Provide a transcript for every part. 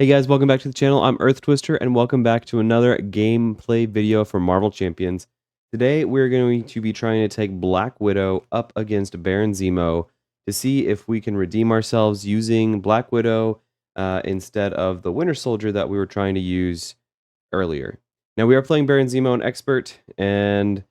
Hey guys, welcome back to the channel. I'm Earth Twister, and welcome back to another gameplay video for Marvel Champions. Today, we're going to be trying to take Black Widow up against Baron Zemo to see if we can redeem ourselves using Black Widow instead of the Winter Soldier that we were trying to use earlier. Now, we are playing Baron Zemo on Expert, and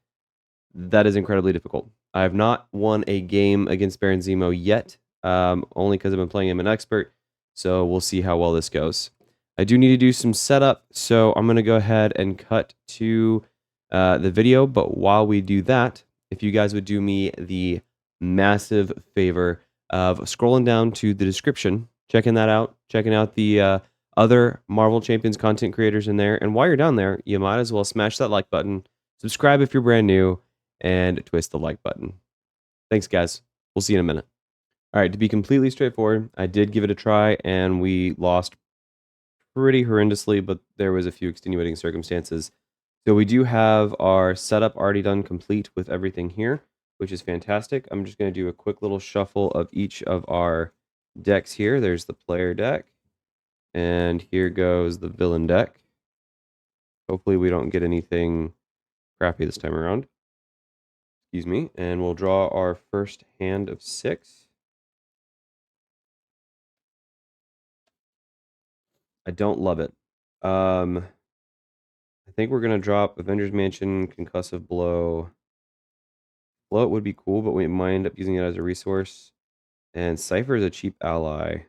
that is incredibly difficult. I have not won a game against Baron Zemo yet, only because I've been playing him in Expert. So we'll see how well this goes. I do need to do some setup, so I'm going to go ahead and cut to the video. But while we do that, if you guys would do me the massive favor of scrolling down to the description, checking that out, checking out the other Marvel Champions content creators in there. And while you're down there, you might as well smash that like button, subscribe if you're brand new, and twist the like button. Thanks, guys. We'll see you in a minute. All right, to be completely straightforward, I did give it a try, and we lost pretty horrendously, but there was a few extenuating circumstances. So we do have our setup already done complete with everything here, which is fantastic. I'm just going to do a quick little shuffle of each of our decks here. There's the player deck, and here goes the villain deck. Hopefully we don't get anything crappy this time around. Excuse me, and we'll draw our first hand of 6. I don't love it. I think we're gonna drop Avengers Mansion, Concussive Blow. Float would be cool, but we might end up using it as a resource. And Cypher is a cheap ally.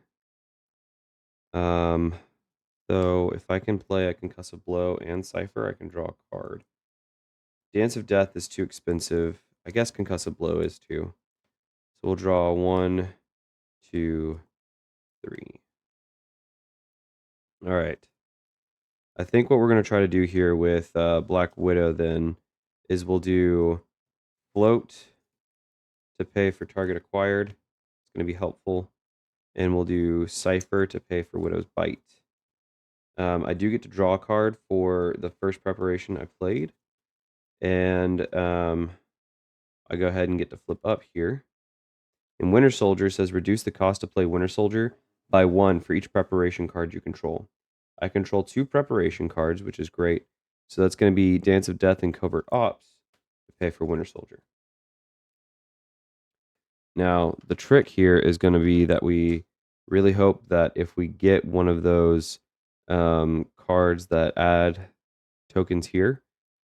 So if I can play a Concussive Blow and Cypher, I can draw a card. Dance of Death is too expensive. I guess Concussive Blow is too. So we'll draw 1, 2, 3. All right. I think what we're going to try to do here with Black Widow then is we'll do Float to pay for target acquired. It's going to be helpful. And we'll do Cypher to pay for Widow's Bite. I do get to draw a card for the first preparation I played. And I go ahead and get to flip up here. And Winter Soldier says reduce the cost to play Winter Soldier by 1 for each preparation card you control. I control 2 preparation cards, which is great. So that's going to be Dance of Death and Covert Ops to pay for Winter Soldier. Now, the trick here is going to be that we really hope that if we get one of those cards that add tokens here,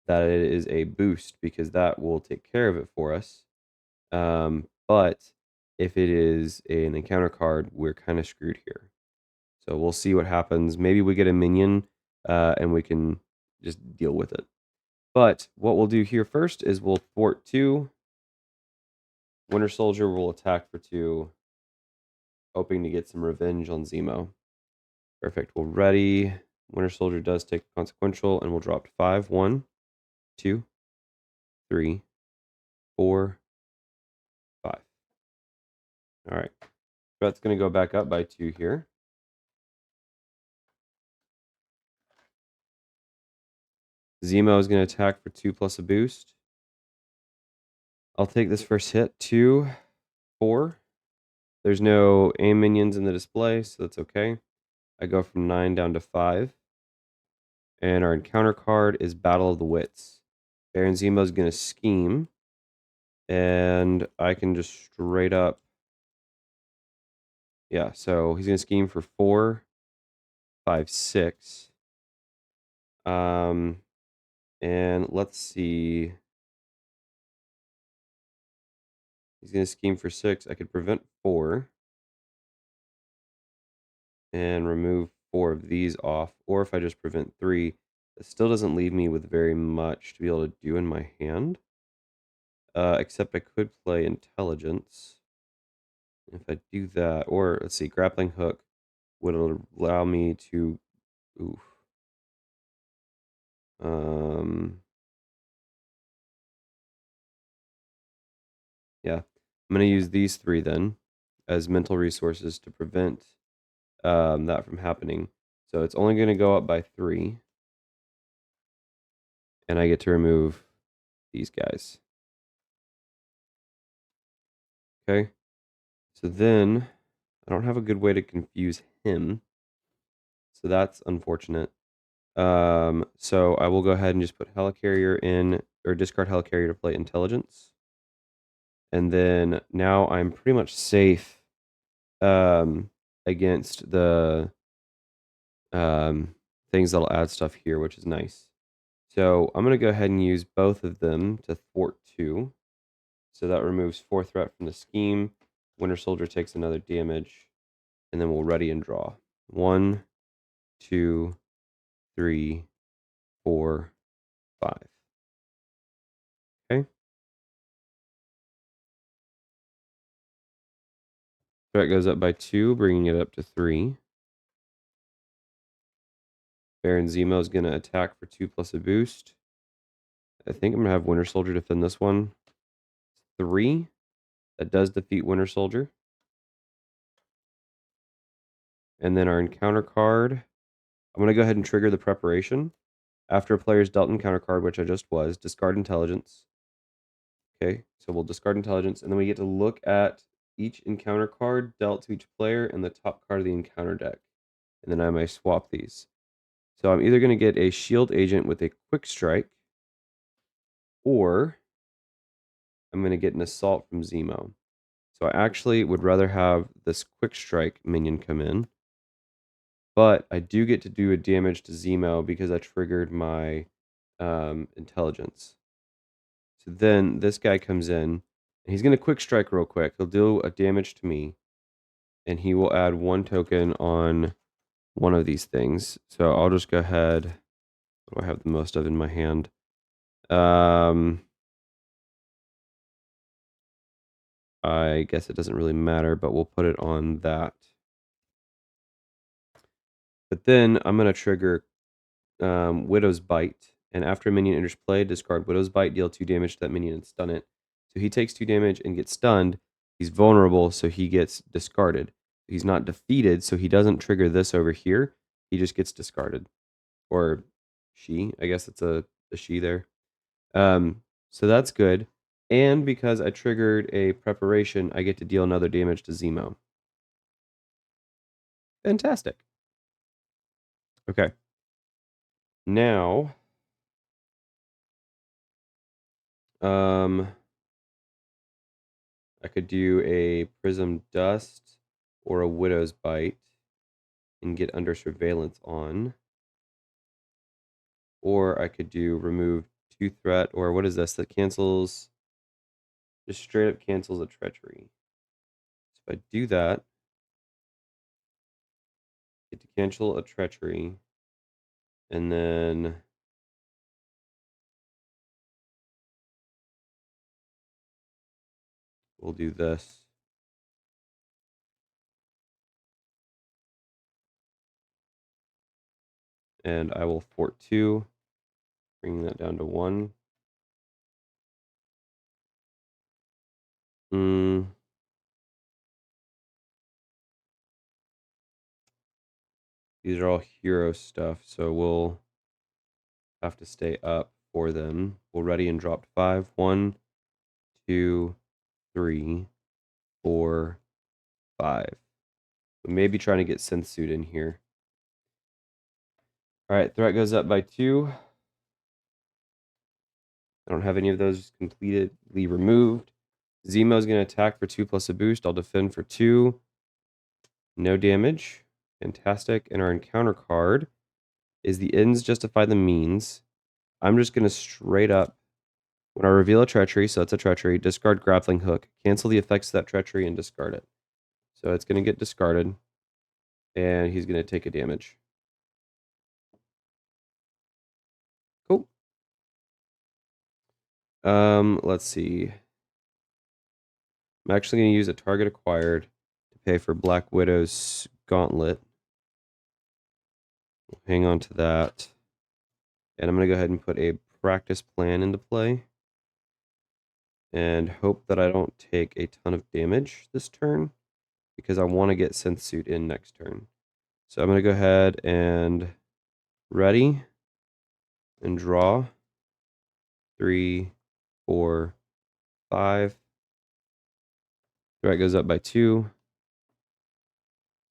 that it is a boost, because that will take care of it for us. But if it is an encounter card, we're kind of screwed here. So we'll see what happens. Maybe we get a minion and we can just deal with it. But what we'll do here first is we'll thwart 2. Winter Soldier will attack for 2, hoping to get some revenge on Zemo. Perfect. We'll ready. Winter Soldier does take consequential, and we'll drop to 5. 1, 2, 3, 4, 5. All right. That's going to go back up by 2 here. Zemo is going to attack for 2 plus a boost. I'll take this first hit. 2, 4. There's no aim minions in the display, so that's okay. I go from 9 down to 5. And our encounter card is Battle of the Wits. Baron Zemo is going to scheme. And I can just straight up... Yeah, so he's going to scheme for 4, 5, 6. And let's see. He's going to scheme for 6. I could prevent 4. And remove 4 of these off. Or if I just prevent 3, it still doesn't leave me with very much to be able to do in my hand. Except I could play Intelligence. If I do that, or let's see, Grappling Hook would allow me to... Oof. Yeah, I'm going to use these 3 then as mental resources to prevent that from happening. So it's only going to go up by 3. And I get to remove these guys. Okay. So then I don't have a good way to confuse him. So that's unfortunate. So I will go ahead and just put Helicarrier in, or discard Helicarrier to play Intelligence. And then now I'm pretty much safe against the things that'll add stuff here, which is nice. So I'm going to go ahead and use both of them to thwart 2. So that removes 4 threat from the scheme. Winter Soldier takes another damage. And then we'll ready and draw. 1, 2, 3, 4, 5. Okay. Threat goes up by 2, bringing it up to 3. Baron Zemo is going to attack for 2 plus a boost. I think I'm going to have Winter Soldier defend this one. 3. That does defeat Winter Soldier. And then our encounter card, I'm going to go ahead and trigger the preparation. After a player's dealt encounter card, which I just was, discard intelligence. Okay, so we'll discard intelligence, and then we get to look at each encounter card dealt to each player and the top card of the encounter deck. And then I may swap these. So I'm either going to get a shield agent with a quick strike, or I'm going to get an assault from Zemo. So I actually would rather have this quick strike minion come in. But I do get to do a damage to Zemo because I triggered my intelligence. So then this guy comes in, and he's going to quick strike real quick. He'll do a damage to me, and he will add 1 token on one of these things. So I'll just go ahead. What do I have the most of in my hand? I guess it doesn't really matter, but we'll put it on that. But then I'm going to trigger Widow's Bite. And after a minion enters play, discard Widow's Bite, deal 2 damage to that minion and stun it. So he takes 2 damage and gets stunned. He's vulnerable, so he gets discarded. He's not defeated, so he doesn't trigger this over here. He just gets discarded. Or she. I guess it's a she there. So that's good. And because I triggered a preparation, I get to deal another damage to Zemo. Fantastic. Okay. Now, I could do a Prism Dust or a Widow's Bite and get under surveillance on. Or I could do remove 2 threat, or what is this? That cancels, just straight up cancels a treachery. So if I do that, I get to cancel a treachery, and then we'll do this. And I will fort 2, bringing that down to 1. These are all hero stuff, so we'll have to stay up for them. We'll ready and drop 5. 1, 2, 3, 4, 5. We may be trying to get Synth Suit in here. Alright, threat goes up by 2. I don't have any of those completely removed. Zemo's going to attack for 2 plus a boost. I'll defend for 2. No damage. Fantastic. And our encounter card is the ends justify the means. I'm just going to straight up, when I reveal a treachery, so it's a treachery, discard grappling hook, cancel the effects of that treachery, and discard it. So it's going to get discarded, and he's going to take a damage. Cool. Let's see. I'm actually going to use a target acquired to pay for Black Widow's gauntlet. We'll hang on to that. And I'm going to go ahead and put a practice plan into play. And hope that I don't take a ton of damage this turn, because I want to get Synth Suit in next turn. So I'm going to go ahead and ready and draw. 3, 4, 5. Threat goes up by 2.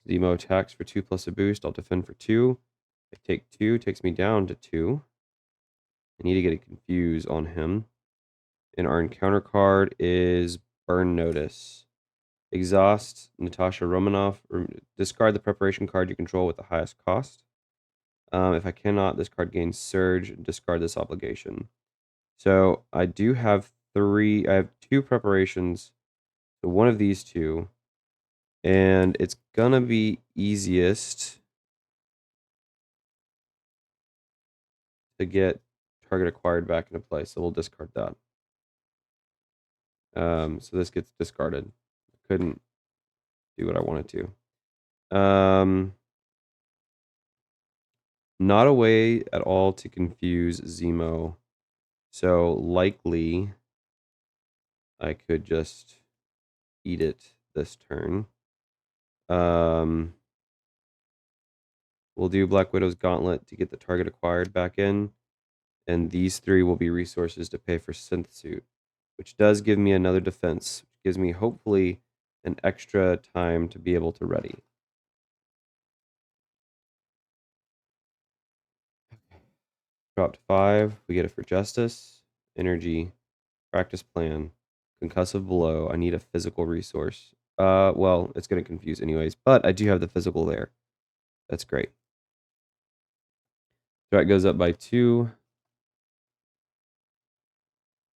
Zemo attacks for 2 plus a boost. I'll defend for 2. I take 2, takes me down to 2. I need to get a confuse on him. And our encounter card is Burn Notice. Exhaust Natasha Romanoff. Discard the preparation card you control with the highest cost. If I cannot, this card gains Surge. Discard this obligation. So I do have 3. I have 2 preparations. So one of these 2. And it's going to be easiest to get target acquired back into play. So we'll discard that. So this gets discarded. Couldn't do what I wanted to. Not a way at all to confuse Zemo. So likely I could just eat it this turn. We'll do Black Widow's Gauntlet to get the target acquired back in. And these 3 will be resources to pay for Synth Suit, which does give me another defense, which gives me hopefully an extra time to be able to ready. Dropped 5. We get it for Justice, Energy, Practice Plan, Concussive Blow. I need a physical resource. Well, it's going to confuse anyways, but I do have the physical there. That's great. Threat goes up by 2.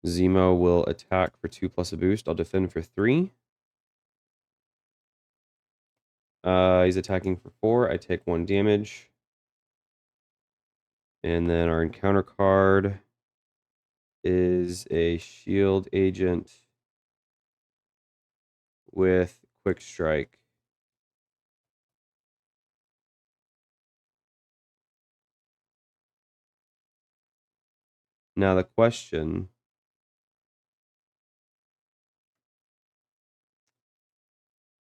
Zemo will attack for 2 plus a boost. I'll defend for 3. He's attacking for 4. I take 1 damage. And then our encounter card is a shield agent with quick strike. Now the question,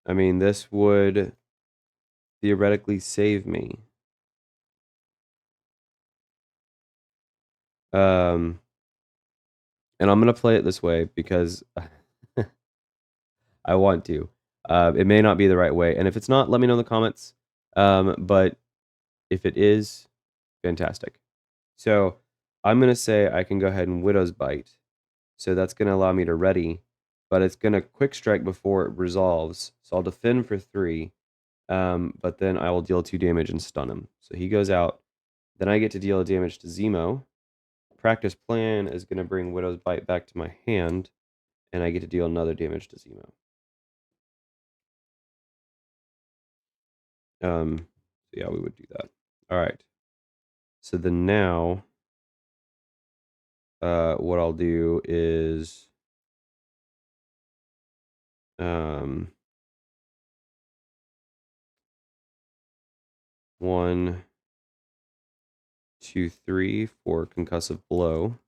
I mean, this would theoretically save me. And I'm going to play it this way because I want to. It may not be the right way. And if it's not, let me know in the comments. But if it is, fantastic. So I'm going to say I can go ahead and Widow's Bite. So that's going to allow me to ready. But it's going to quick strike before it resolves. So I'll defend for 3. But then I will deal 2 damage and stun him. So he goes out. Then I get to deal damage to Zemo. Practice Plan is going to bring Widow's Bite back to my hand. And I get to deal another damage to Zemo. So yeah, we would do that. All right. So then now, what I'll do is, 1, 2, 3 for Concussive Blow.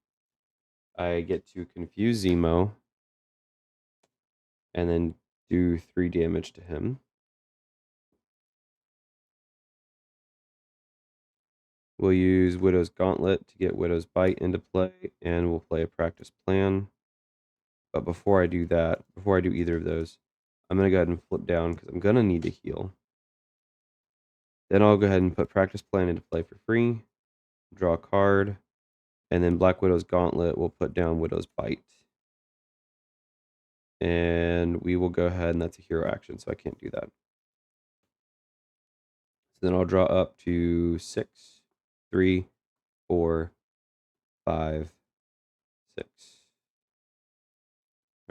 I get to confuse Zemo and then do 3 damage to him. We'll use Widow's Gauntlet to get Widow's Bite into play, and we'll play a Practice Plan. But before I do that, before I do either of those, I'm going to go ahead and flip down because I'm going to need to heal. Then I'll go ahead and put Practice Plan into play for free, draw a card, and then Black Widow's Gauntlet will put down Widow's Bite. And we will go ahead, and that's a hero action, so I can't do that. So then I'll draw up to 6, 3, 4, 5, 6.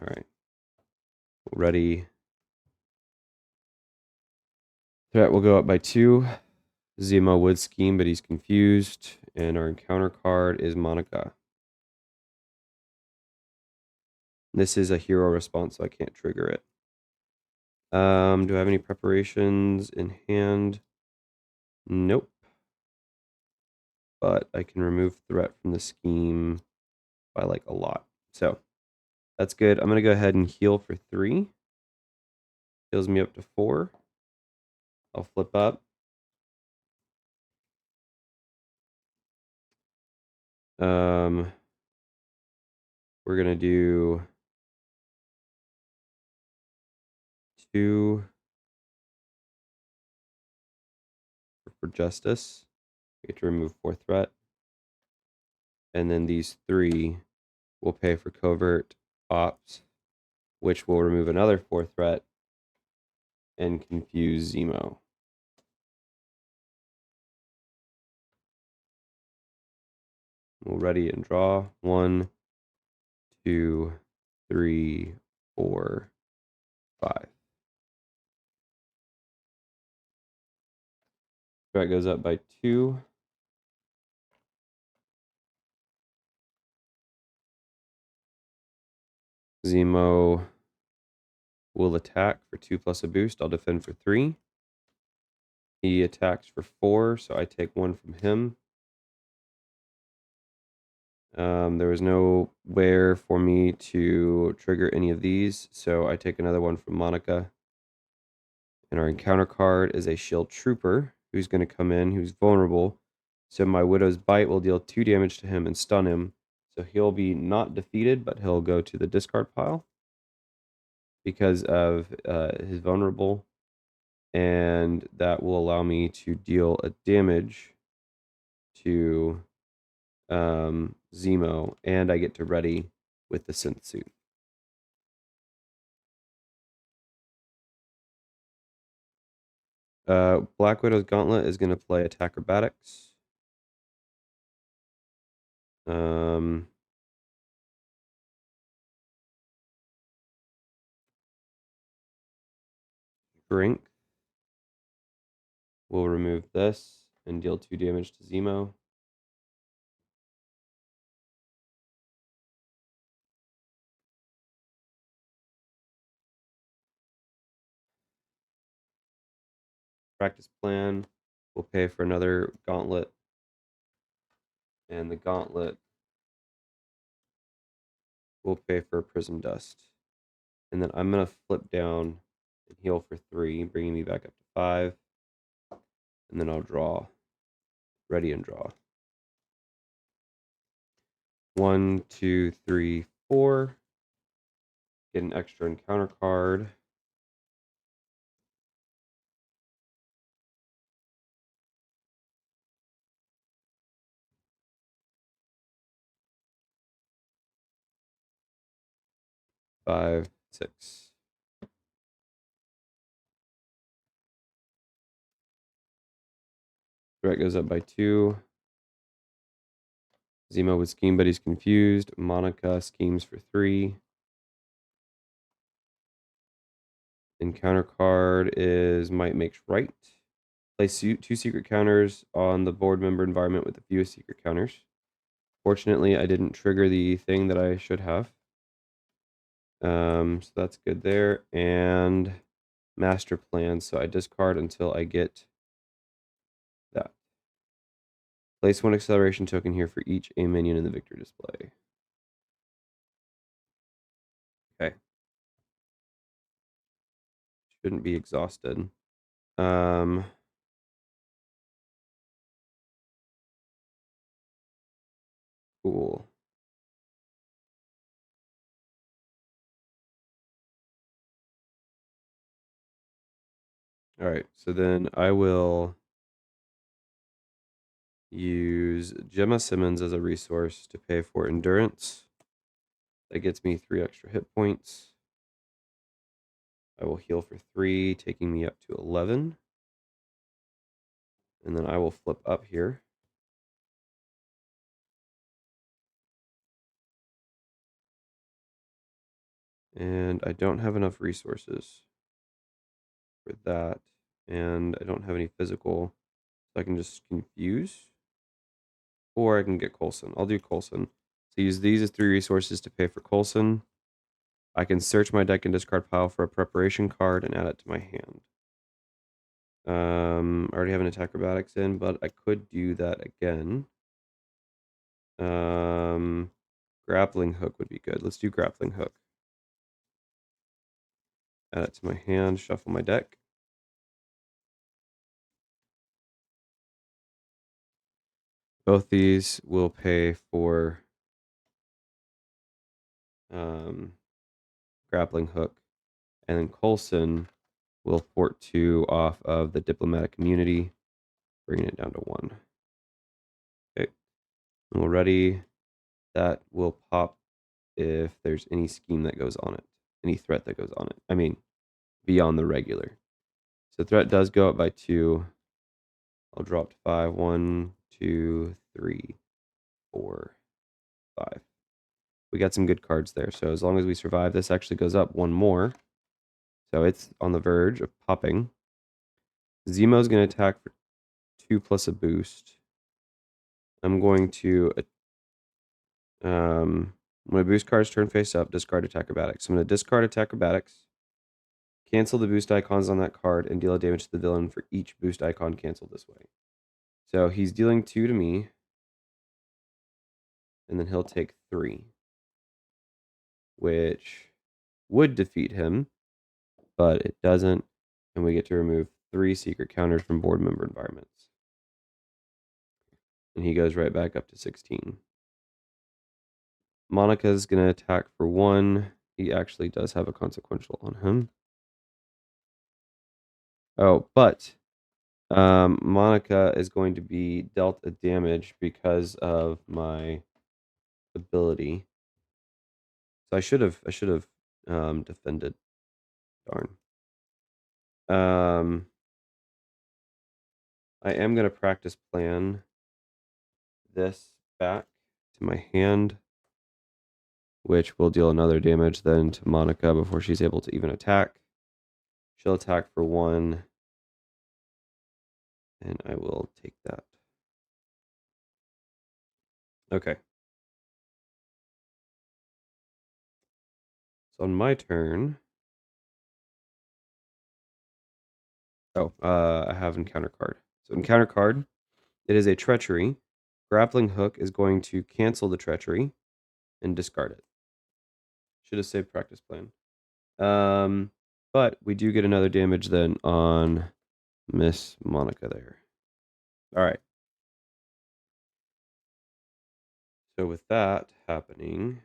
All right. Ready. Threat will go up by 2. Zemo would scheme, but he's confused. And our encounter card is Monica. This is a hero response, so I can't trigger it. Do I have any preparations in hand? Nope. But I can remove threat from the scheme by like a lot. So that's good. I'm going to go ahead and heal for 3. Heals me up to 4. I'll flip up. We're going to do 2, for justice. We get to remove 4 threat. And then these 3 will pay for covert ops, which will remove another 4 threat and confuse Zemo. We'll ready and draw. 1, 2, 3, 4, 5. Threat goes up by 2. Zemo will attack for 2 plus a boost. I'll defend for 3. He attacks for 4, so I take 1 from him. There was nowhere for me to trigger any of these, so I take another 1 from Monica. And our encounter card is a Shield Trooper, who's going to come in, who's vulnerable. So my Widow's Bite will deal 2 damage to him and stun him. So he'll be not defeated, but he'll go to the discard pile because of his vulnerable. And that will allow me to deal a damage to Zemo, and I get to ready with the synth suit. Black Widow's Gauntlet is going to play Attack Acrobatics. Strength. We'll remove this and deal 2 damage to Zemo. Practice Plan will pay for another Gauntlet. And the Gauntlet will pay for Prism Dust. And then I'm going to flip down and heal for 3, bringing me back up to 5. And then I'll draw. Ready and draw. 1, 2, 3, 4. Get an extra encounter card. Five, 6. Threat goes up by 2. Zemo would scheme, but he's confused. Monica schemes for 3. Encounter card is Might Makes Right. Place 2 secret counters on the board member environment with the fewest secret counters. Fortunately, I didn't trigger the thing that I should have. So that's good there. And Master Plan, so I discard until I get that. Place 1 acceleration token here for each A minion in the victory display. Okay. Shouldn't be exhausted. Cool. All right, so then I will use Gemma Simmons as a resource to pay for endurance. That gets me 3 extra hit points. I will heal for 3, taking me up to 11. And then I will flip up here. And I don't have enough resources for that. And I don't have any physical, so I can just confuse. Or I can get Coulson. I'll do Coulson. So use these as 3 resources to pay for Coulson. I can search my deck and discard pile for a preparation card and add it to my hand. I already have an attack acrobatics in, but I could do that again. Grappling hook would be good. Let's do grappling hook. Add it to my hand, shuffle my deck. Both these will pay for grappling hook. And then Coulson will port 2 off of the diplomatic immunity bringing it down to 1. Okay, and we're ready. That will pop if there's any scheme that goes on it, any threat that goes on it. I mean, beyond the regular. So threat does go up by 2. I'll drop to 5. 1, 2, 3, 4, 5. We got some good cards there. So as long as we survive, this actually goes up 1 more. So it's on the verge of popping. Zemo's going to attack for 2 plus a boost. I'm going to when a boost card's turn face up, discard attack acrobatics. So I'm going to discard attack acrobatics, cancel the boost icons on that card, and deal a damage to the villain for each boost icon canceled this way. So he's dealing 2 to me, and then he'll take 3, which would defeat him, but it doesn't, and we get to remove 3 secret counters from board member environments. And he goes right back up to 16. Monica's going to attack for 1. He actually does have a consequential on him. Oh, but Monica is going to be dealt a damage because of my ability. So I should have defended. Darn. I am going to practice plan this back to my hand, which will deal another damage then to Monica before she's able to even attack. She'll attack for 1, and I will take that. Okay. So on my turn, I have encounter card. So encounter card, it is a treachery. Grappling hook is going to cancel the treachery and discard it. Should have saved practice plan. But we do get another damage then on Miss Monica there. All right. So with that happening,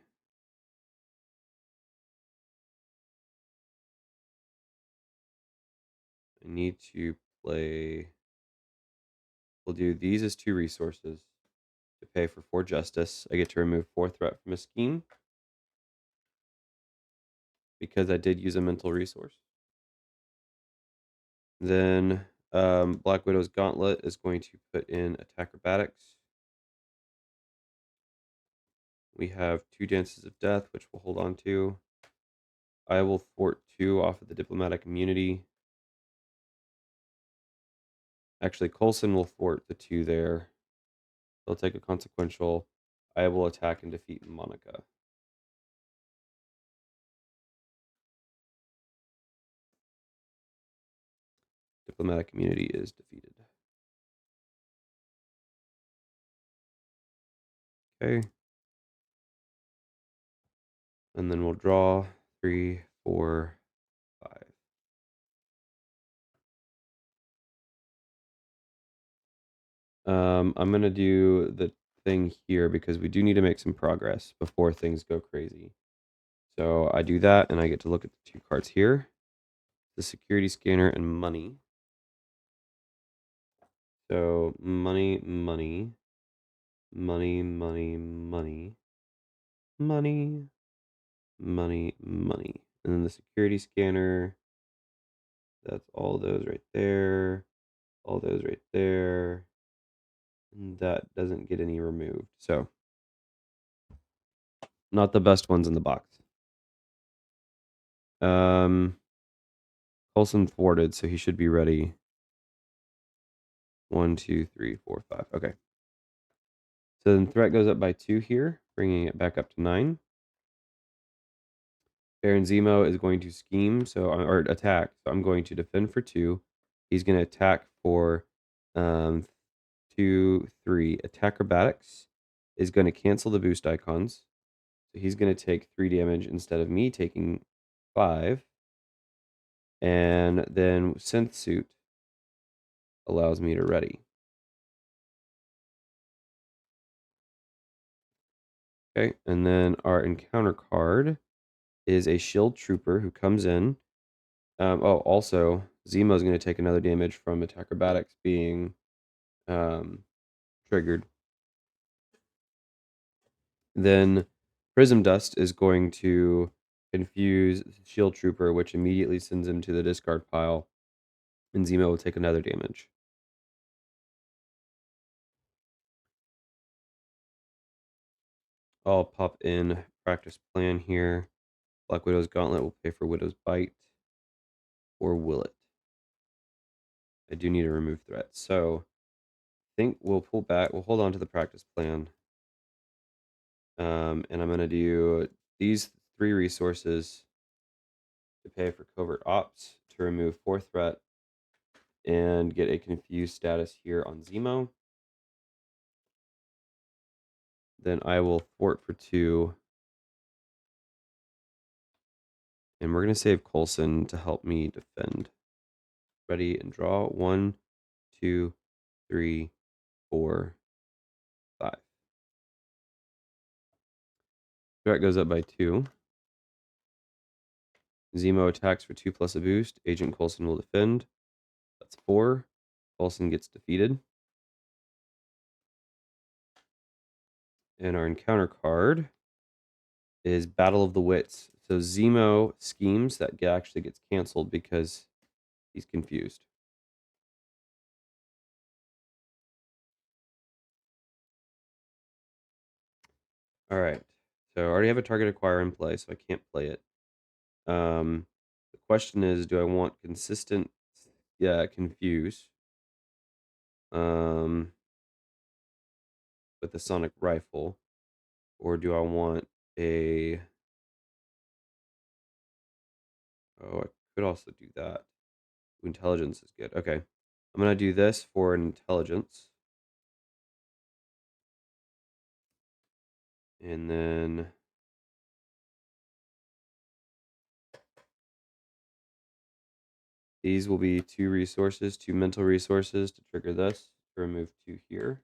I need to play. We'll do these as 2 resources to pay for 4 justice. I get to remove 4 threat from a scheme because I did use a mental resource. Then Black Widow's Gauntlet is going to put in attack acrobatics. We have 2 Dances of Death, which we'll hold on to. I will thwart 2 off of the diplomatic immunity. Actually, Coulson will thwart the 2 there. They'll take a consequential. I will attack and defeat Monica. Diplomatic immunity is defeated. Okay. And then we'll draw 3, 4, 5. I'm going to do the thing here because we do need to make some progress before things go crazy. So I do that, and I get to look at the 2 cards here. The security scanner and money. So money, money, money, money, money, money, money, money. And then the security scanner, that's all those right there, all those right there. And that doesn't get any removed. So not the best ones in the box. Coulson thwarted, so he should be ready. 1, 2, 3, 4, 5. Okay. So then threat goes up by 2 here, bringing it back up to 9. Baron Zemo is going to scheme, or attack. So I'm going to defend for 2. He's going to attack for 2, 3. Attack acrobatics is going to cancel the boost icons. So he's going to take 3 damage instead of me taking 5. And then synth suit allows me to ready. Okay, and then our encounter card is a shield trooper who comes in. Also, Zemo is going to take another damage from attack acrobatics being triggered. Then Prism Dust is going to confuse Shield Trooper, which immediately sends him to the discard pile, and Zemo will take another damage. I'll pop in practice plan here. Black Widow's Gauntlet will pay for Widow's Bite. Or will it? I do need to remove threats. So I think we'll pull back. We'll hold on to the practice plan. And I'm going to do these 3 resources to pay for Covert Ops, to remove 4 threat, and get a confused status here on Zemo. Then I will fort for 2. And we're going to save Coulson to help me defend. Ready and draw. 1, 2, 3, 4, 5. Threat goes up by 2. Zemo attacks for 2 plus a boost. Agent Coulson will defend. That's 4. Coulson gets defeated. And our encounter card is Battle of the Wits. So Zemo schemes that actually gets canceled because he's confused. All right. So I already have a target acquire in play, so I can't play it. The question is, do I want consistent, confuse, with the sonic rifle, or do I want a? Oh, I could also do that. Intelligence is good. Okay, I'm gonna do this for intelligence, and then these will be 2 resources, 2 mental resources to trigger this, to remove 2 here.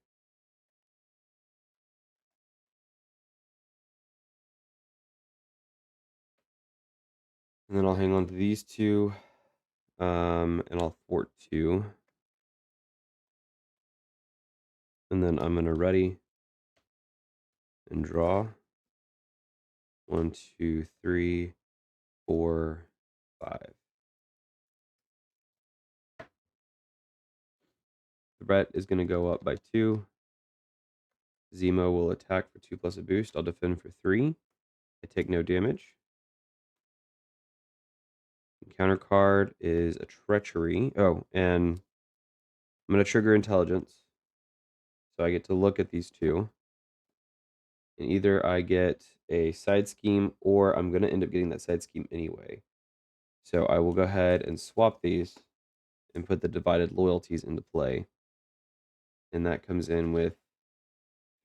And then I'll hang on to these 2, and I'll fort 2. And then I'm gonna ready and draw. 1, 2, 3, 4, 5. The threat is gonna go up by 2. Zemo will attack for 2 plus a boost. I'll defend for 3. I take no damage. Counter card is a treachery. Oh, and I'm going to trigger intelligence. So I get to look at these 2. And either I get a side scheme or I'm going to end up getting that side scheme anyway. So I will go ahead and swap these and put the divided loyalties into play. And that comes in with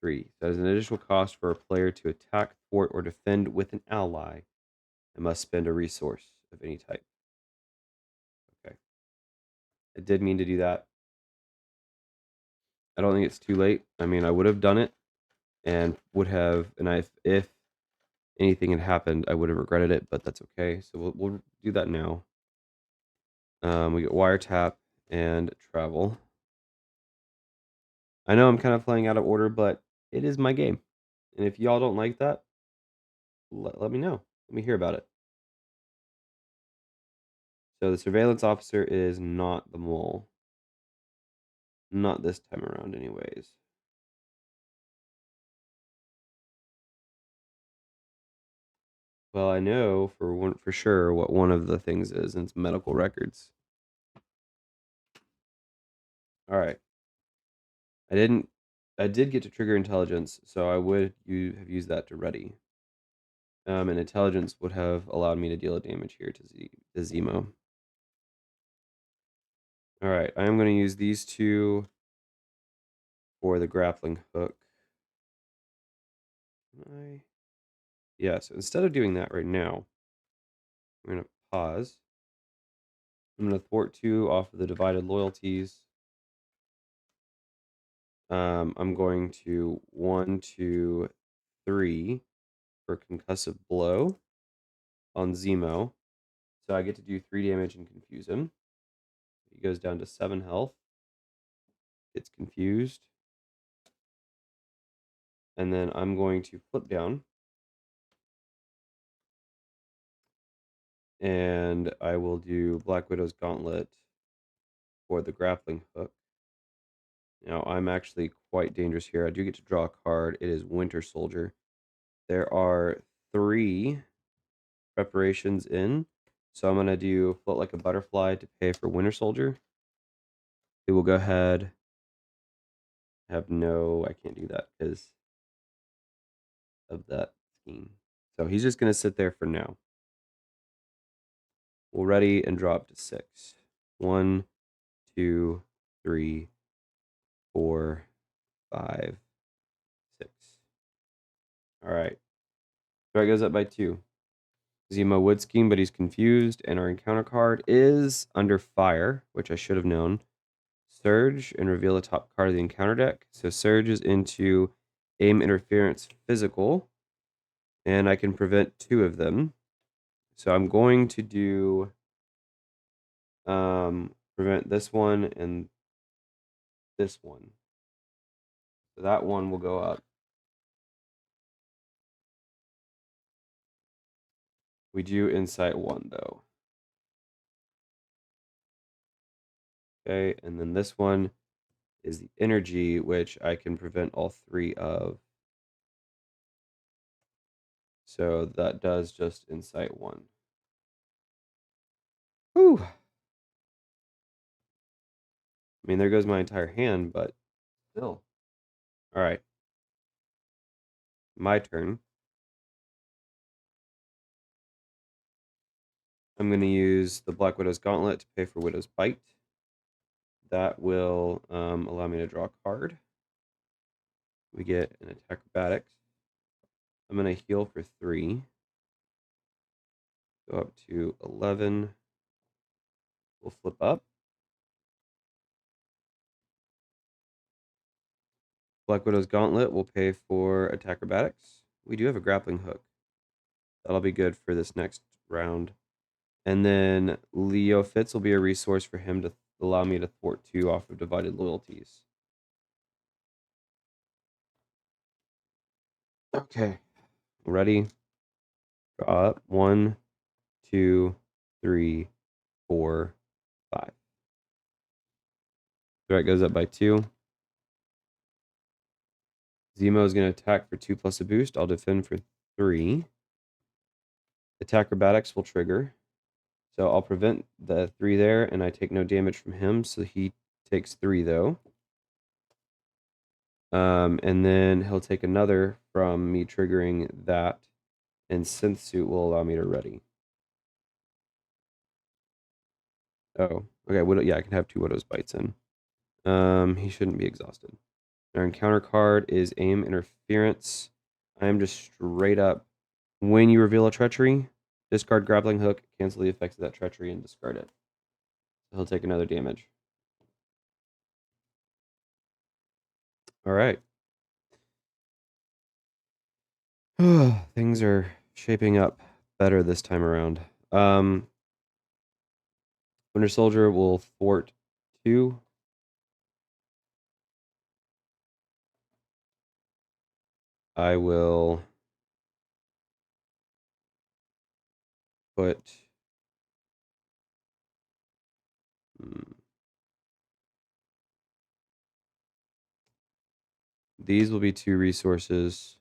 3. So as an additional cost for a player to attack, thwart, or defend with an ally, I must spend a resource of any type. Okay. I did mean to do that. I don't think it's too late. I mean, I would have done it and would have, and if anything had happened, I would have regretted it, but that's okay. So we'll do that now. We get wiretap and travel. I know I'm kind of playing out of order, but it is my game. And if y'all don't like that, let me know. Let me hear about it. So the surveillance officer is not the mole. Not this time around, anyways. Well, I know for sure what one of the things is, and it's medical records. All right. I did get to trigger intelligence, so I would have used that to ready. And intelligence would have allowed me to deal a damage here to Zemo. All right, I am going to use these 2 for the grappling hook. Yeah, so instead of doing that right now, I'm going to pause. I'm going to thwart 2 off of the divided loyalties. I'm going to 1, 2, 3 for concussive blow on Zemo. So I get to do 3 damage and confuse him. He goes down to 7 health. gets confused. And then I'm going to flip down. And I will do Black Widow's Gauntlet for the grappling hook. Now, I'm actually quite dangerous here. I do get to draw a card. It is Winter Soldier. There are 3 preparations in. So I'm going to do Float Like a Butterfly to pay for Winter Soldier. It will go ahead. I can't do that because of that scheme. So he's just going to sit there for now. We'll ready and draw up to 6. 1, 2, 3, 4, 5, 6. All right. So it goes up by 2. Zemo would scheme, but he's confused. And our encounter card is Under Fire, which I should have known. Surge and reveal the top card of the encounter deck. So Surge is into Aim Interference Physical, and I can prevent 2 of them. So I'm going to do prevent this one and this one. So that one will go up. We do Insight 1 though. Okay, and then this one is the energy, which I can prevent all 3 of. So that does just Insight 1. Whew. I mean, there goes my entire hand, but still. All right. My turn. I'm going to use the Black Widow's Gauntlet to pay for Widow's Bite. That will allow me to draw a card. We get an Acrobatics. I'm going to heal for 3. Go up to 11. We'll flip up. Black Widow's Gauntlet will pay for Acrobatics. We do have a grappling hook. That'll be good for this next round. And then Leo Fitz will be a resource for him to allow me to thwart 2 off of Divided Loyalties. Okay. Ready? Draw up. 1, 2, 3, 4, 5. Threat goes up by 2. Zemo is going to attack for 2 plus a boost. I'll defend for 3. Acrobatics will trigger. So I'll prevent the 3 there, and I take no damage from him. So he takes 3, though. And then he'll take another from me triggering that. And Synth Suit will allow me to ready. Oh, okay. Yeah, I can have 2 Widow's Bites in. He shouldn't be exhausted. Our encounter card is Aim Interference. I am just straight up. When you reveal a treachery, discard Grappling Hook, cancel the effects of that treachery, and discard it. So he'll take another damage. All right. Things are shaping up better this time around. Winter Soldier will thwart 2. I will put these will be 2 resources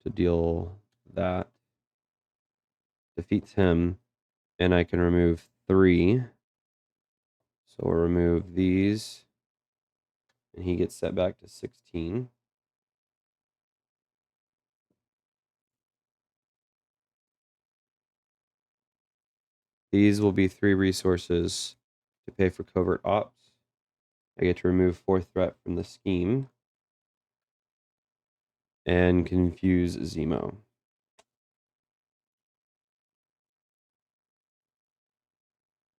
to deal that. Defeats him, and I can remove 3. So we'll remove these, and he gets set back to 16. These will be 3 resources to pay for covert ops. I get to remove 4 threat from the scheme and confuse Zemo.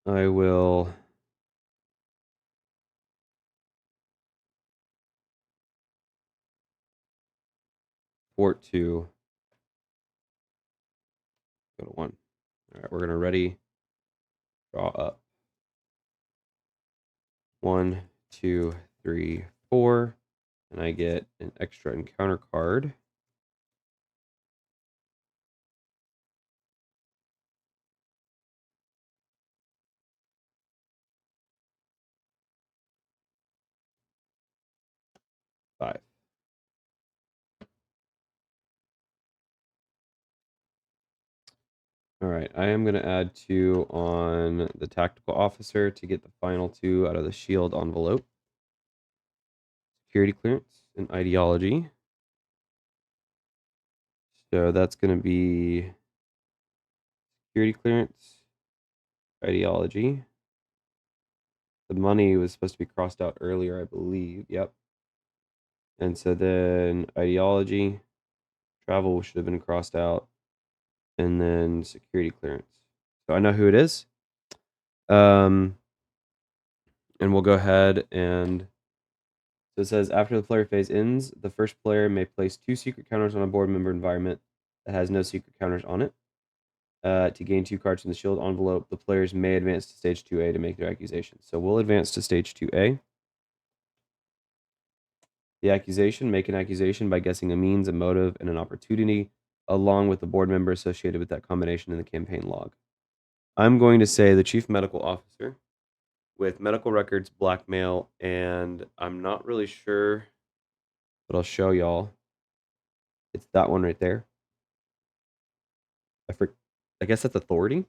I will thwart 2. Go to 1. All right, we're going to ready, draw up. 1, 2, 3, 4. And I get an extra encounter card. Five. All right, I am going to add 2 on the tactical officer to get the final 2 out of the shield envelope. Security clearance and ideology. So that's going to be security clearance, ideology. The money was supposed to be crossed out earlier, I believe. Yep. And so then ideology, travel should have been crossed out, and then security clearance. So I know who it is. And we'll go ahead and so it says after the player phase ends, the first player may place 2 secret counters on a board member environment that has no secret counters on it. To gain 2 cards from the shield envelope, the players may advance to stage 2A to make their accusations. So we'll advance to stage 2A. The accusation, make an accusation by guessing a means, a motive, and an opportunity, along with the board member associated with that combination in the campaign log. I'm going to say the chief medical officer with medical records, blackmail, and I'm not really sure, but I'll show y'all. It's that one right there. I guess that's authority.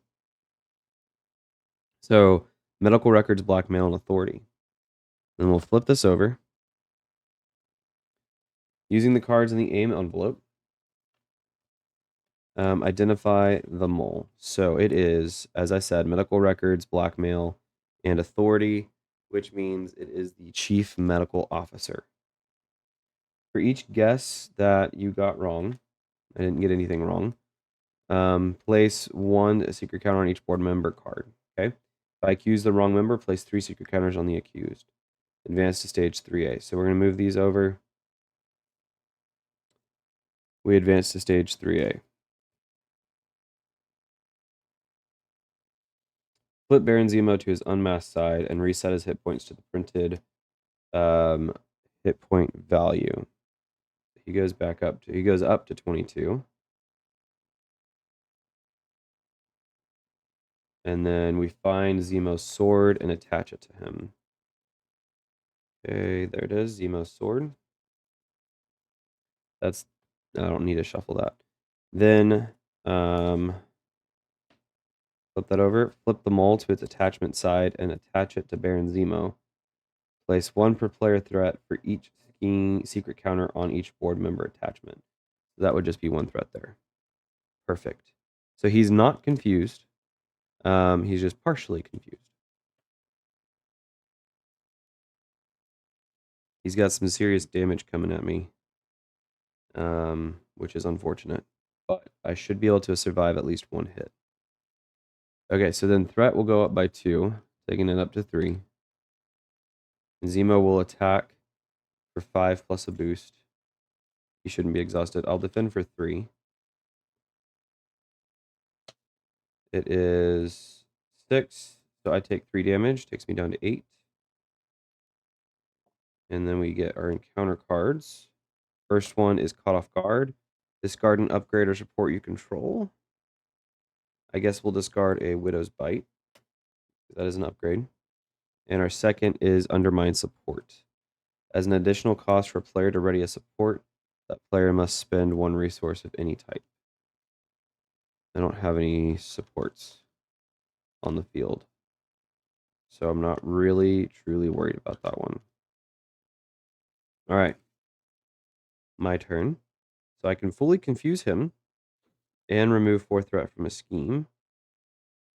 So medical records, blackmail, and authority. Then we'll flip this over. Using the cards in the aim envelope, identify the mole. So it is, as I said, medical records, blackmail, and authority, which means it is the chief medical officer. For each guess that you got wrong, I didn't get anything wrong, place 1 secret counter on each board member card. Okay. If I accuse the wrong member, place 3 secret counters on the accused. Advance to stage 3A. So we're going to move these over. We advance to stage 3A. Flip Baron Zemo to his unmasked side and reset his hit points to the printed hit point value. He goes up to 22. And then we find Zemo's sword and attach it to him. Okay, there it is, Zemo's sword. I don't need to shuffle that. Then flip that over, flip the mole to its attachment side and attach it to Baron Zemo. Place 1 per player threat for each secret counter on each board member attachment. So that would just be 1 threat there. Perfect. So he's not confused. He's just partially confused. He's got some serious damage coming at me, which is unfortunate. But I should be able to survive at least 1 hit. Okay, so then threat will go up by 2, taking it up to 3. Zemo will attack for 5 plus a boost. He shouldn't be exhausted. I'll defend for 3. It is 6, so I take 3 damage, takes me down to 8. And then we get our encounter cards. First one is Caught Off Guard. Discard an upgrade or support you control. I guess we'll discard a Widow's Bite. That is an upgrade. And our second is Undermine Support. As an additional cost for a player to ready a support, that player must spend 1 resource of any type. I don't have any supports on the field, so I'm not really truly worried about that one. All right, my turn. So I can fully confuse him and remove 4 threat from a scheme.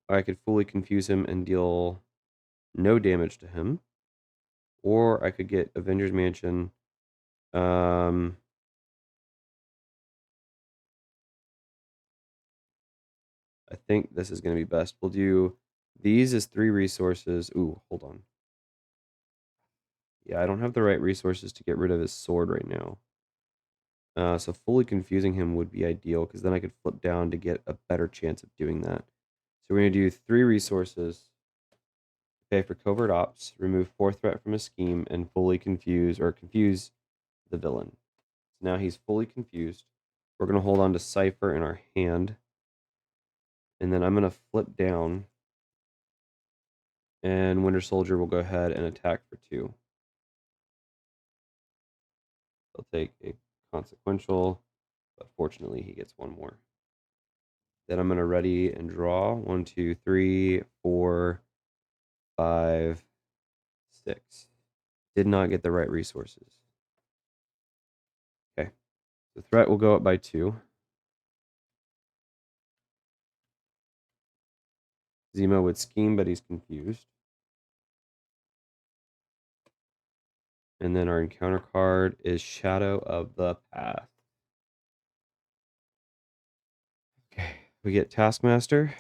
Or I could fully confuse him and deal no damage to him. Or I could get Avengers Mansion. I think this is going to be best. We'll do these as 3 resources. Ooh, hold on. Yeah, I don't have the right resources to get rid of his sword right now. So fully confusing him would be ideal, because then I could flip down to get a better chance of doing that. So we're going to do 3 resources. pay for covert ops, remove 4 threat from a scheme, and fully confuse the villain. So now he's fully confused. We're going to hold on to Cypher in our hand. And then I'm going to flip down. And Winter Soldier will go ahead and attack for 2. He'll take a consequential, but fortunately he gets 1 more. Then I'm going to ready and draw. 1, 2, 3, 4, 5, 6. Did not get the right resources. Okay. The threat will go up by 2. Zemo would scheme, but he's confused. And then our encounter card is Shadow of the Past. Okay, we get Taskmaster.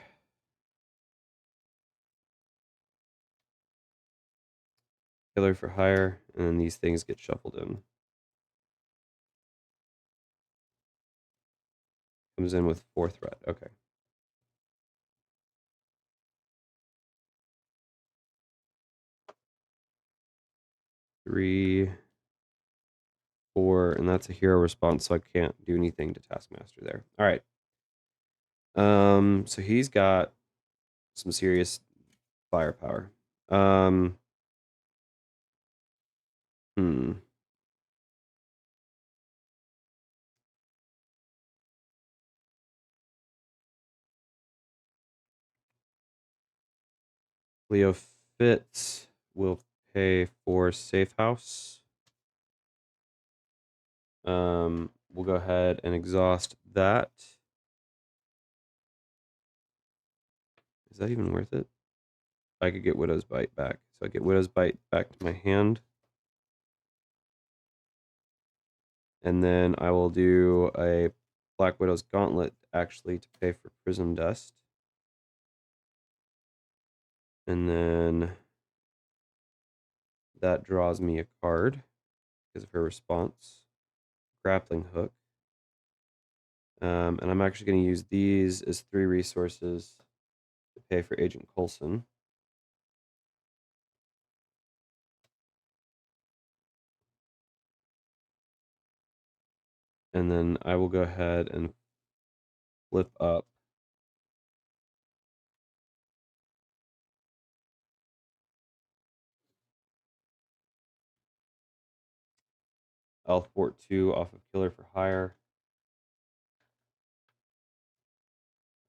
Killer for Hire, and then these things get shuffled in. Comes in with 4 threat. Okay. 3, 4, and that's a hero response, so I can't do anything to Taskmaster there. All right. So he's got some serious firepower. Leo Fitz will pay for Safe House. We'll go ahead and exhaust that. Is that even worth it? I could get Widow's Bite back. So I get Widow's Bite back to my hand. And then I will do a Black Widow's Gauntlet, actually, to pay for Prism Dust. And then that draws me a card because of her response. Grappling Hook. And I'm actually going to use these as 3 resources to pay for Agent Coulson. And then I will go ahead and flip up Alfport 2 off of Killer for Hire.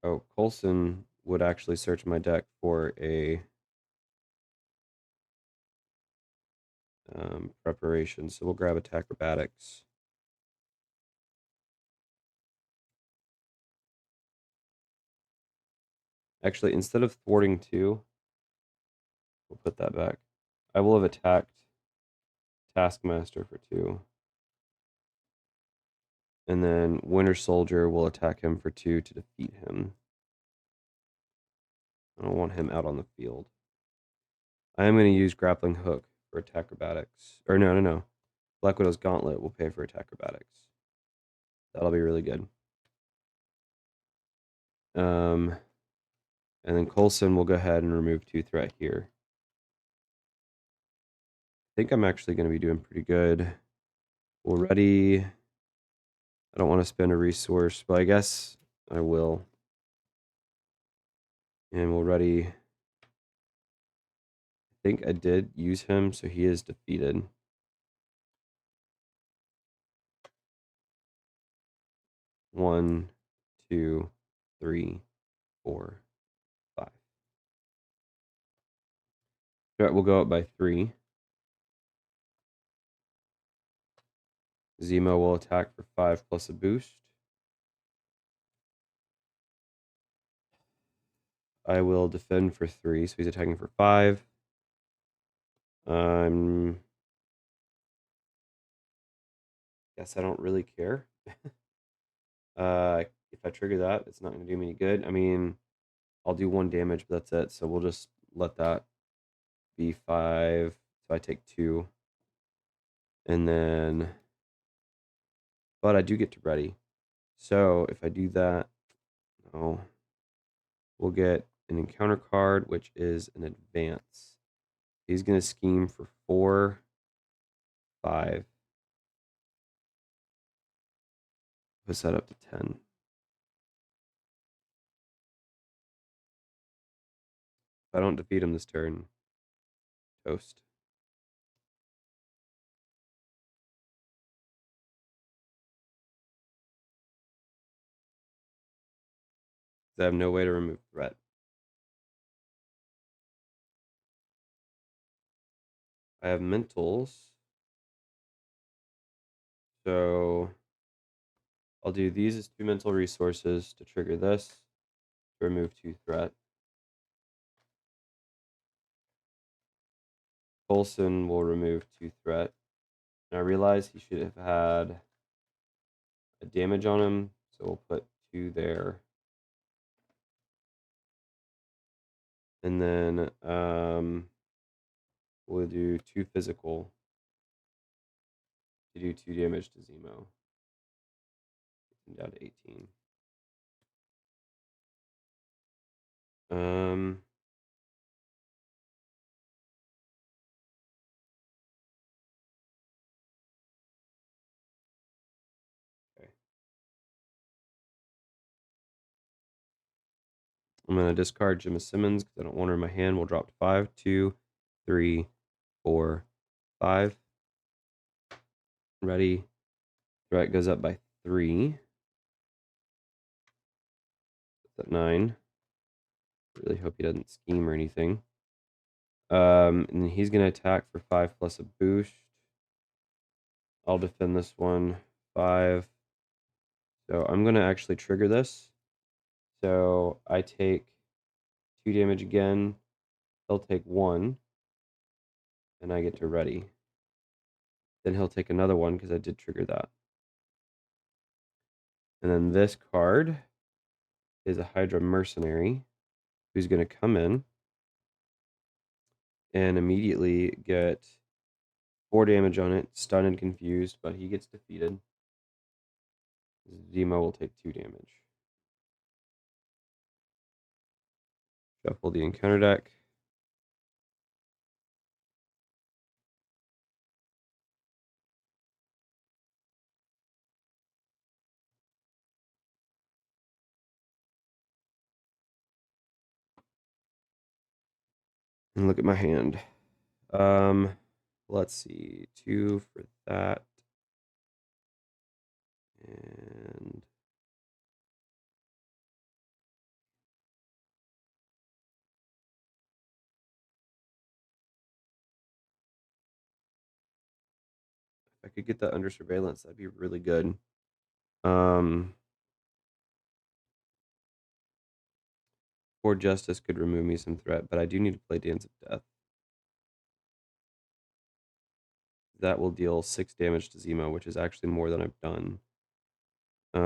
Oh, Coulson would actually search my deck for a preparation. So we'll grab Attack Acrobatics. Actually, instead of thwarting 2, we'll put that back. I will have attacked Taskmaster for 2. And then Winter Soldier will attack him for 2 to defeat him. I don't want him out on the field. I am going to use Grappling Hook for Attack Acrobatics. Or no. Black Widow's Gauntlet will pay for Attack Acrobatics. That'll be really good. And then Coulson will go ahead and remove 2 threat here. I think I'm actually going to be doing pretty good. We'll ready. I don't want to spend a resource, but I guess I will. And we'll ready. I think I did use him, so he is defeated. One, 2, 3, 4, 5. Threat will go up by 3. Zemo will attack for 5 plus a boost. I will defend for 3, so he's attacking for 5. Guess I don't really care. If I trigger that, it's not going to do me any good. I mean, I'll do 1 damage, but that's it. So we'll just let that be 5. So I take 2. And then, but I do get to ready. So if I do that, we'll get an encounter card, which is an advance. He's going to scheme for 4, 5. Push that up to 10. If I don't defeat him this turn, toast. I have no way to remove threat. I have mentals. So I'll do these as 2 mental resources to trigger this, to remove 2 threat. Coulson will remove 2 threat. And I realize he should have had a damage on him, so we'll put 2 there. And then we'll do 2 physical to do 2 damage to Zemo. Down to 18. Okay. I'm going to discard Jimmy Simmons because I don't want her in my hand. We'll drop to 5, 2, 3, 4, 5. Ready. Threat goes up by 3. That's at 9. Really hope he doesn't scheme or anything. And he's going to attack for 5 plus a boost. I'll defend this one. 5. So I'm going to actually trigger this. So I take 2 damage again. He'll take 1. And I get to ready. Then he'll take another one because I did trigger that. And then this card is a Hydra Mercenary who's going to come in and immediately get 4 damage on it, stunned and confused, but he gets defeated. Zemo will take 2 damage. Shuffle the encounter deck. And look at my hand. Let's see. 2 for that. And if I could get that under surveillance, that'd be really good. Poor Justice could remove me some threat, but I do need to play Dance of Death. That will deal 6 damage to Zemo, which is actually more than I've done. I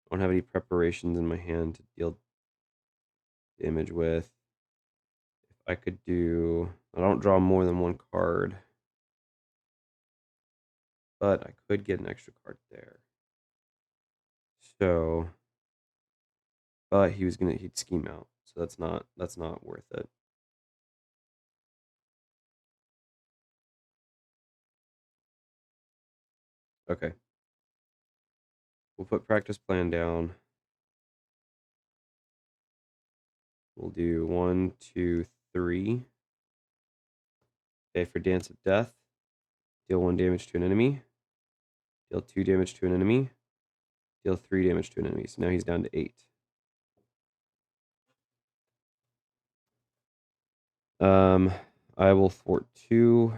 don't have any preparations in my hand to deal damage with. If I could do... I don't draw more than 1 card. But I could get an extra card there. So... But he'd scheme out. So that's not worth it. Okay. We'll put practice plan down. We'll do 1, 2, 3. Okay, for Dance of Death, deal 1 damage to an enemy. Deal 2 damage to an enemy. Deal 3 damage to an enemy. So now he's down to 8. I will thwart 2.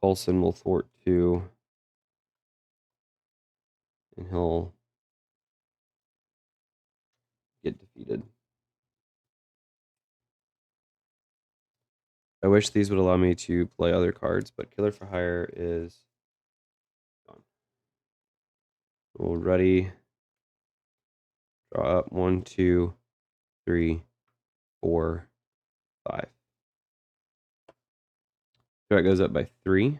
Coulson will thwart 2. And he'll get defeated. I wish these would allow me to play other cards, but Killer for Hire is gone. We'll ready. Draw up 1, 2, 3, 4, 5. Threat goes up by 3.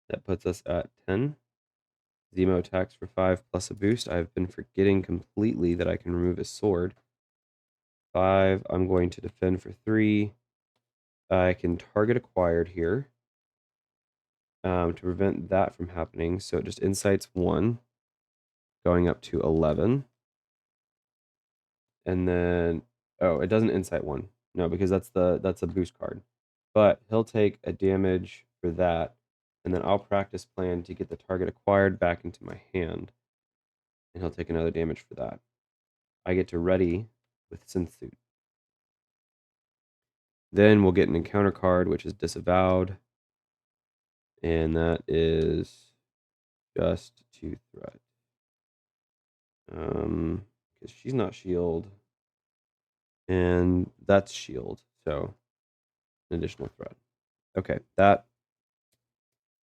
That puts us at 10. Zemo attacks for 5 plus a boost. I've been forgetting completely that I can remove his sword. 5. I'm going to defend for 3. I can target acquired here to prevent that from happening. So it just insights 1, going up to 11. And then, oh, it doesn't insight 1. No, because that's a boost card. But he'll take a damage for that. And then I'll practice plan to get the target acquired back into my hand. And he'll take another damage for that. I get to ready with Synth Suit. Then we'll get an encounter card, which is disavowed. And that is just 2 threat. Because she's not shield. And that's shield. So an additional threat. Okay, that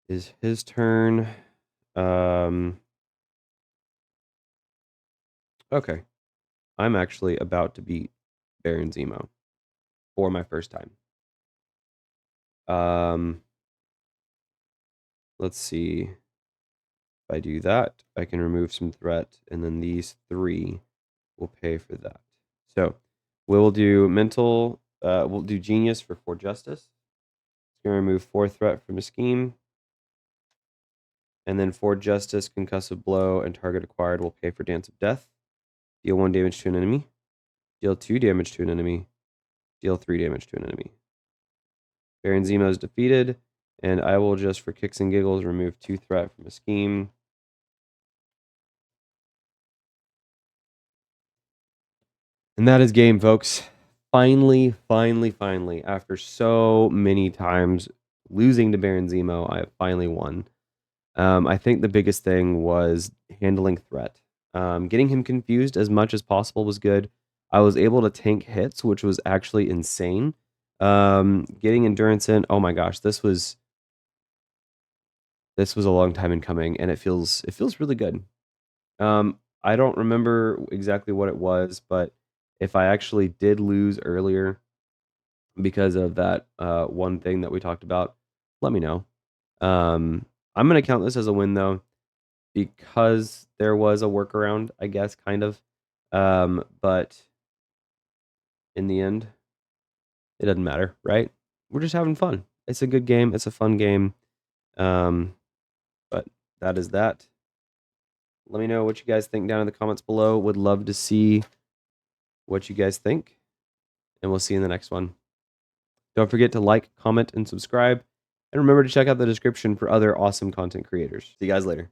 is his turn. Okay. I'm actually about to beat Baron Zemo for my first time. Let's see. If I do that, I can remove some threat, and then these 3 will pay for that. So we'll do mental, we'll do genius for 4 justice. It's going to remove 4 threat from a scheme. And then 4 justice, concussive blow, and target acquired will pay for dance of death. Deal 1 damage to an enemy. Deal 2 damage to an enemy. Deal 3 damage to an enemy. Baron Zemo is defeated, and I will just, for kicks and giggles, remove 2 threat from a scheme. And that is game, folks. Finally, after so many times losing to Baron Zemo, I have finally won. I think the biggest thing was handling threat. Getting him confused as much as possible was good. I was able to tank hits, which was actually insane. Getting endurance in, oh my gosh, this was a long time in coming, and it feels really good. I don't remember exactly what it was, but if I actually did lose earlier because of that one thing that we talked about, let me know. I'm gonna count this as a win though, because there was a workaround, I guess, kind of. But in the end, it doesn't matter, right? We're just having fun. It's a good game. It's a fun game. But that is that. Let me know what you guys think down in the comments below. Would love to see what you guys think. And we'll see you in the next one. Don't forget to like, comment, and subscribe. And remember to check out the description for other awesome content creators. See you guys later.